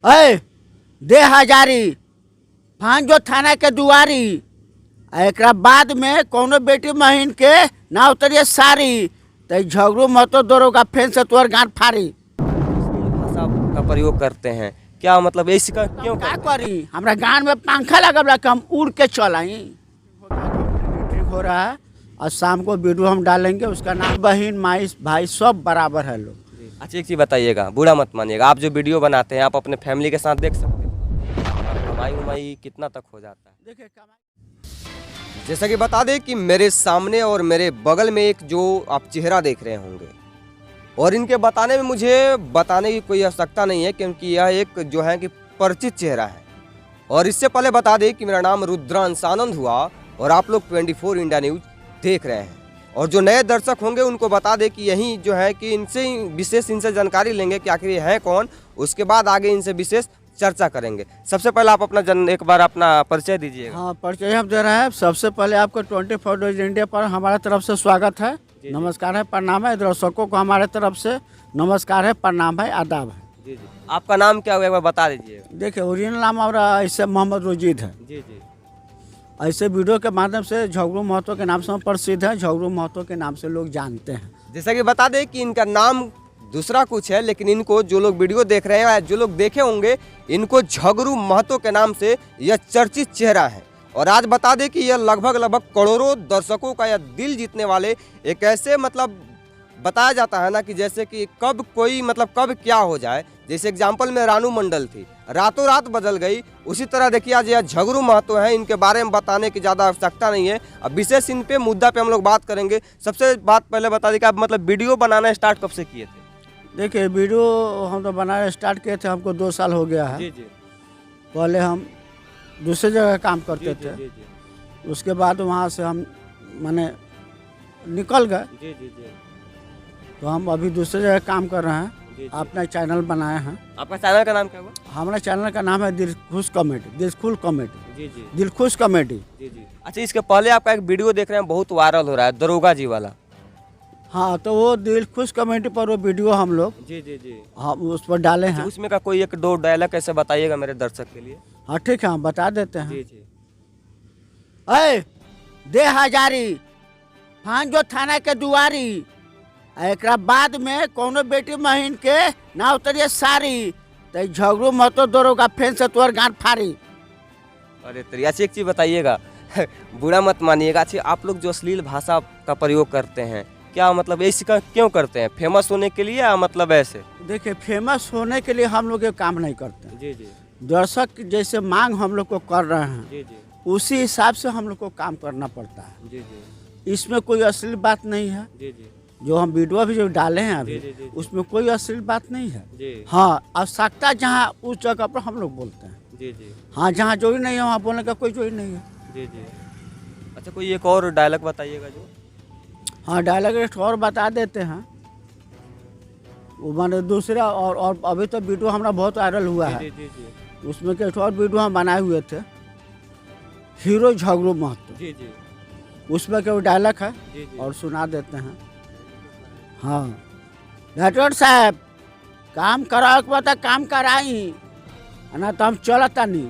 अय दे हजारी फान जो थाना के दुआरी एक बाद में कोनो बेटी महीन के ना उतरिए सारी तो झगड़ू मतो दरोगा फेन से तोर गांठ फाड़ी। भाषा का प्रयोग करते हैं क्या मतलब इसका क्यों क्या करी हमरा गांव में पंखा लगा कि हम उड़ के चल आई। ठीक हो रहा है और शाम को वीडियो हम डालेंगे, उसका नाम बहन माई भाई सब बराबर है लोग। अच्छा एक चीज़ बताइएगा, बुरा मत मानिएगा, आप जो वीडियो बनाते हैं आप अपने फैमिली के साथ देख सकते हैं, कमाई उमाई कितना तक हो जाता है? देखिए जैसा कि बता दें कि मेरे सामने और मेरे बगल में एक जो आप चेहरा देख रहे होंगे और इनके बताने में मुझे बताने की कोई आवश्यकता नहीं है क्योंकि यह एक जो है कि परिचित चेहरा है। और इससे पहले बता दें कि मेरा नाम रुद्रांश आनंद हुआ और आप लोग 24 इंडिया न्यूज़ देख रहे हैं। और जो नए दर्शक होंगे उनको बता दें कि यही जो है कि इनसे विशेष इनसे जानकारी लेंगे कि आखिर ये हैं कौन, उसके बाद आगे इनसे विशेष चर्चा करेंगे। सबसे पहले आप अपना एक बार अपना परिचय दीजिएगा। हाँ, परिचय हम दे रहे हैं। सबसे पहले आपको 24 इंडिया पर हमारे तरफ से स्वागत है, नमस्कार है, प्रणाम है। दर्शकों को हमारे तरफ से नमस्कार है, प्रणाम है, आदाब है। जी जी। आपका नाम क्या हुआ एक बार बता दीजिएगा। देखिए ओरिजिनल नाम हमारा ऐसे मोहम्मद रुजीद है। जी जी। ऐसे वीडियो के माध्यम से झगड़ू महतो के नाम से हम प्रसिद्ध हैं, झगड़ू महतो के नाम से लोग जानते हैं। जैसा कि बता दें कि इनका नाम दूसरा कुछ है, लेकिन इनको जो लोग वीडियो देख रहे हैं जो लोग देखे होंगे इनको झगड़ू महतो के नाम से यह चर्चित चेहरा है। और आज बता दें कि यह लगभग करोड़ों दर्शकों का यह दिल जीतने वाले एक ऐसे मतलब बताया जाता है ना कि जैसे कि कब कोई मतलब कब क्या हो जाए। जैसे एग्जाम्पल में रानू मंडल थी, रातों रात बदल गई, उसी तरह देखिए आज यह झगड़ू महतो हैं, इनके बारे में बताने की ज़्यादा आवश्यकता नहीं है। अब विशेष इन पे मुद्दा पे हम लोग बात करेंगे। सबसे बात पहले बता दें कि आप मतलब वीडियो बनाना स्टार्ट कब से किए थे? देखिए वीडियो हम तो बनाना स्टार्ट किए थे, हमको 2 साल हो गया है। जी जी। पहले हम दूसरे जगह काम करते थे, जी जी। उसके बाद वहाँ से हम माने निकल गए, जी जी जी। तो हम अभी दूसरे जगह काम कर रहे हैं। अपना चैनल बनाए हैं। आपका चैनल का नाम क्या हुआ? हमारा चैनल का नाम है दिलखुश कॉमेडी, दिलखुश कॉमेडी। जी जी। दिलखुश कॉमेडी। जी जी। अच्छा इसके पहले आपका एक वीडियो देख रहे हैं बहुत वायरल हो रहा है, दरोगा जी वाला। हाँ, तो वो दिलखुश कॉमेडी पर वो वीडियो हम लोग जी जी जी। हम उस पर डाले हैं। उसमें का कोई एक दो डायलॉग कैसे बताइएगा मेरे दर्शक के लिए। हाँ ठीक है, हम बता देते हैं। जी जी। अय दे हजारी फान जो थाना के दुआरी एक बाद में कोनो बेटी महीन के ना उतरिए सारी तो झगड़ू महतो दरोगा फेन से तोर गांठ फाड़ी। अरे तेरी अच्छी एक चीज़ बताइएगा बुरा मत मानिएगा। अच्छी आप लोग जो अश्लील भाषा का प्रयोग करते हैं क्या मतलब इसका क्यों करते हैं? फेमस होने के लिए या मतलब ऐसे? देखिए फेमस होने के लिए हम लोग ये काम नहीं करते हैं। जी जी। दर्शक जैसे मांग हम लोग को कर रहे हैं जी जी। उसी हिसाब से हम लोग को काम करना पड़ता है। जी जी। इसमें कोई अश्लील बात नहीं है। जी जी। जो हम वीडियो भी जो डाले हैं अभी जी, जी, जी। उसमें कोई अश्लील बात नहीं है। जी हाँ, आवश्यकता जहाँ उस जगह पर हम लोग बोलते हैं। जी जी। हाँ, जहाँ जोड़ी नहीं है वहाँ बोलने का कोई जोड़ी नहीं है। जी जी। अच्छा कोई एक और डायलॉग बताइएगा जो। हाँ, डायलॉग एक और बता देते हैं। वो मैंने दूसरा और अभी तो वीडियो हमारा बहुत वायरल हुआ है। जी जी जी। उसमें के एक और वीडियो हम बनाए हुए थे, हीरो झगड़ू महतो। जी जी। उसमें के वो डायलॉग है जी जी। और सुना देते हैं। हाँ, डॉक्टर साहब काम कराओ के बाद काम कराई ना तो हम चलता नहीं।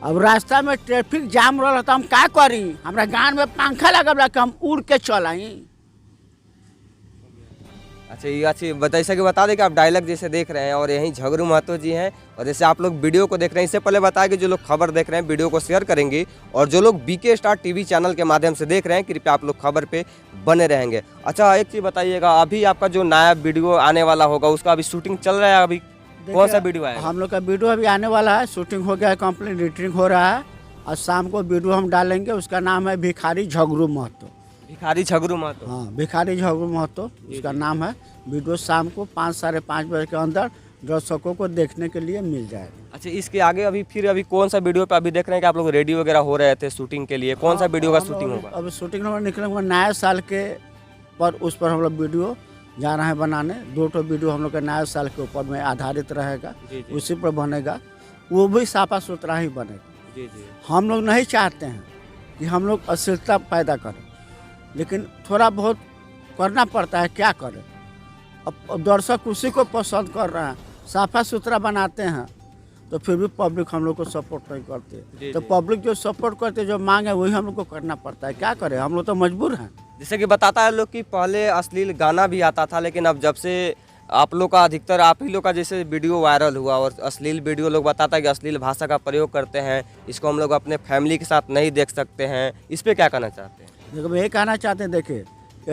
अब रास्ता में ट्रैफिक जाम रहा तो हम का करी, हमारा गांव में पंखा लगा कि हम उड़ के चल आई। अच्छा ये अच्छी जैसा कि बता दें कि आप डायलॉग जैसे देख रहे हैं और यहीं झगड़ू महतो जी हैं और जैसे आप लोग वीडियो को देख रहे हैं। इससे पहले बताया कि जो लोग खबर देख रहे हैं वीडियो को शेयर करेंगे और जो लोग बीके स्टार टीवी चैनल के माध्यम से देख रहे हैं कृपया आप लोग खबर पे बने रहेंगे। अच्छा एक चीज़ बताइएगा, अभी आपका जो नया वीडियो आने वाला होगा उसका अभी शूटिंग चल रहा है? अभी कौन सा वीडियो आएगा? हम लोग का वीडियो अभी आने वाला है, शूटिंग हो गया है, कंप्लीट एडिटिंग हो रहा है और शाम को वीडियो हम डालेंगे। उसका नाम है भिखारी झगड़ू महतो। भिखारी झगड़ू महतो। हाँ, भिखारी झगड़ू महतो उसका नाम है। वीडियो शाम को 5 साढ़े 5 बजे के अंदर दर्शकों को देखने के लिए मिल जाएगा। अच्छा इसके आगे अभी कौन सा वीडियो पे अभी देख रहे हैं कि आप लोग रेडी वगैरह हो रहे थे शूटिंग के लिए, कौन सा वीडियो का शूटिंग होगा? अभी शूटिंग निकलेंगे नया साल के पर, उस पर हम लोग वीडियो जा रहे हैं बनाने। 2 वीडियो हम लोग का नया साल के ऊपर में आधारित रहेगा। जी जी। उसी पर बनेगा, वो भी साफा सुथरा ही बनेगा। जी जी। हम लोग नहीं चाहते हैं कि हम लोग अश्लीलता पैदा करें, लेकिन थोड़ा बहुत करना पड़ता है, क्या करें। अब दर्शक उसी को पसंद कर रहे हैं। साफा सुथरा बनाते हैं तो फिर भी पब्लिक हम लोग को सपोर्ट नहीं करते। जी, तो जी। पब्लिक जो सपोर्ट करते, जो मांग है वही हम लोग को करना पड़ता है। क्या करें, हम लोग तो मजबूर हैं। जैसे कि बताता है लोग कि पहले अश्लील गाना भी आता था, लेकिन अब जब से आप लोग का अधिकतर आप ही लोग का जैसे वीडियो वायरल हुआ और अश्लील वीडियो लोग बताता है कि अश्लील भाषा का प्रयोग करते हैं, इसको हम लोग अपने फैमिली के साथ नहीं देख सकते हैं, इस पे क्या कहना चाहते हैं? देखो मैं ये कहना चाहते हैं, देखिए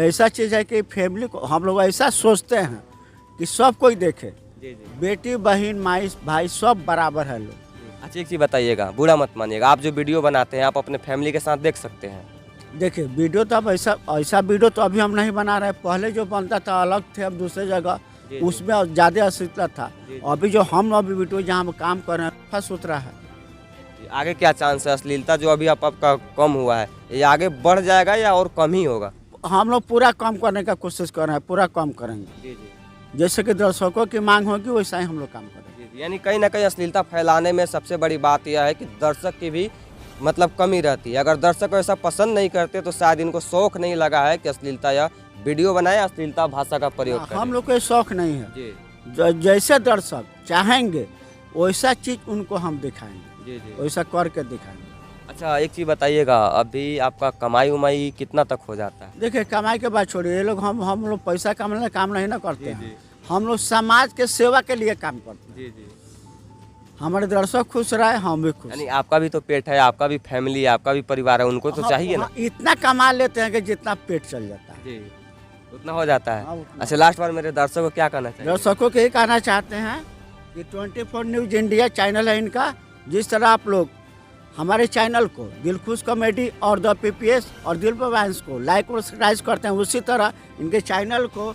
ऐसा चीज़ है कि फैमिली को हम लोग ऐसा सोचते हैं कि सब कोई देखे, जी जी। बेटी बहन माई भाई सब बराबर है लोग। अच्छा एक चीज़ बताइएगा, बुरा मत मानिएगा, आप जो वीडियो बनाते हैं आप अपने फैमिली के साथ देख सकते हैं। देखिए वीडियो तो अब ऐसा वीडियो तो अभी हम नहीं बना रहे। पहले जो बनता था अलग थे, अब दूसरे जगह जी। उसमें ज़्यादा अश्लीलता था। जी। अभी जो हम अभी वीडियो जहाँ हम काम कर रहे हैं साफ सुथरा है। आगे क्या चांस है? अश्लीलता जो अभी आपका कम हुआ है, ये आगे बढ़ जाएगा या और कम ही होगा? हम लोग पूरा कम करने का कोशिश कर रहे हैं, पूरा कम करेंगे। जी जी। जैसे कि दर्शकों की मांग होगी वैसा ही हम लोग काम करेंगे। जी, यानी कहीं ना कहीं अश्लीलता फैलाने में सबसे बड़ी बात यह है कि दर्शक की भी मतलब कमी रहती है। अगर दर्शक को ऐसा पसंद नहीं करते तो शायद इनको शौक नहीं लगा है कि अश्लीलता या वीडियो बनाए, अश्लीलता भाषा का प्रयोग करें। हम लोग को ये शौक नहीं है। जी जैसे दर्शक चाहेंगे वैसा चीज़ उनको हम दिखाएंगे, जी जी। वैसा करके दिखाएंगे। अच्छा एक चीज़ बताइएगा, अभी आपका कमाई उमाई कितना तक हो जाता है? देखिए कमाई के बात छोड़िए, ये लोग हम लोग पैसा कमाने का काम नहीं ना करते जी, हैं। जी। हम लोग समाज के सेवा के लिए काम करते हैं। जी जी। हमारे दर्शक खुश रहे, हम भी खुश। यानी आपका भी तो पेट है, आपका भी फैमिली है, आपका भी परिवार है, उनको तो चाहिए ना। इतना कमा लेते हैं कि जितना पेट चल जाता है। जी उतना हो जाता है। हाँ, उतना। अच्छा लास्ट बार मेरे दर्शकों को क्या कहना चाहिए? दर्शकों को यही कहना चाहते हैं कि 24 न्यूज़ इंडिया चैनल है इनका। जिस तरह आप लोग हमारे चैनल को दिलखुश कॉमेडी और द पीपीएस और दिल पवांस को लाइक और सब्सक्राइब करते हैं, उसी तरह इनके चैनल को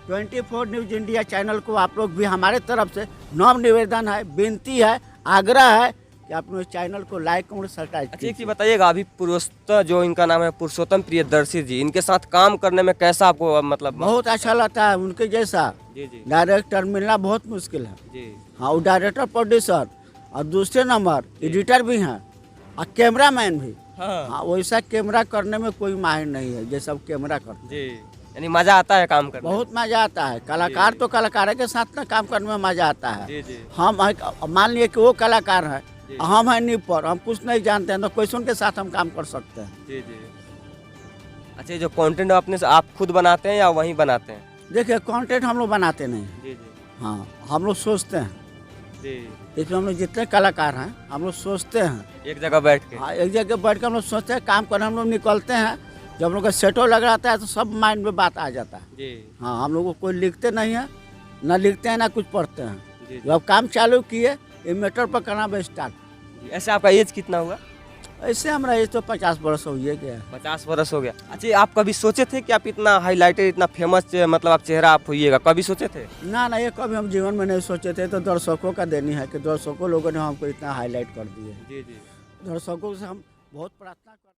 24 न्यूज़ इंडिया चैनल को आप लोग भी हमारे तरफ से नव निवेदन है, विनती है, आग्रह है कि आप लोग इस चैनल को लाइक और सब्सक्राइब अच्छा एक चीज़ बताइएगा, अभी पुरुषोत्तम जो इनका नाम है पुरुषोत्तम प्रियदर्शी जी, इनके साथ काम करने में कैसा आपको मतलब? बहुत अच्छा लगता है। उनके जैसा जी जी डायरेक्टर मिलना बहुत मुश्किल है। जी। हाँ, वो डायरेक्टर, प्रोड्यूसर और दूसरे नंबर एडिटर भी हैं और कैमरामैन भी। हाँ हाँ, वैसा कैमरा करने में कोई माहिर नहीं है जैसा कैमरा करते जी। यानी मजा आता है काम करने में? बहुत मजा आता है। कलाकार तो कलाकार के साथ ना काम करने में मजा आता है। जी जी हम मान लिए कि वो कलाकार है, जी। हम हैं निपर, हम कुछ नहीं जानते हैं, तो कैसे के साथ हम काम कर सकते हैं। जी जी। अच्छा ये जो कंटेंट अपने से आप खुद बनाते हैं या वहीं बनाते हैं? देखिए कंटेंट हम लोग बनाते नहीं हैं। जी जी हाँ, हम लोग सोचते हैं। जी। इसमें हम लोग जितने कलाकार हैं हम लोग सोचते हैं। एक जगह बैठ के? हाँ, एक जगह बैठ कर हम लोग सोचते हैं, काम करने हम लोग निकलते हैं। जब हम लोग का सेटो लग जाता है तो सब माइंड में बात आ जाता है। जी हाँ, हम लोग को कोई लिखते नहीं है, ना लिखते हैं ना कुछ पढ़ते हैं। जी जब काम चालू किए ये मैटर पर करना बस स्टार्ट। जी। ऐसे आपका एज कितना हुआ? ऐसे हमारा एज तो 50 वर्ष हो ही गया है। 50 वर्ष हो गया। अच्छा आप कभी सोचे थे कि आप इतना हाईलाइटेड, इतना फेमस मतलब आप चेहरा आप होइएगा, कभी सोचे थे? ना ये कभी हम जीवन में नहीं सोचे थे। तो दर्शकों का देनी है कि दर्शकों लोगों ने हमको इतना हाईलाइट कर दिए। जी जी। दर्शकों से हम बहुत प्रार्थना करते हैं।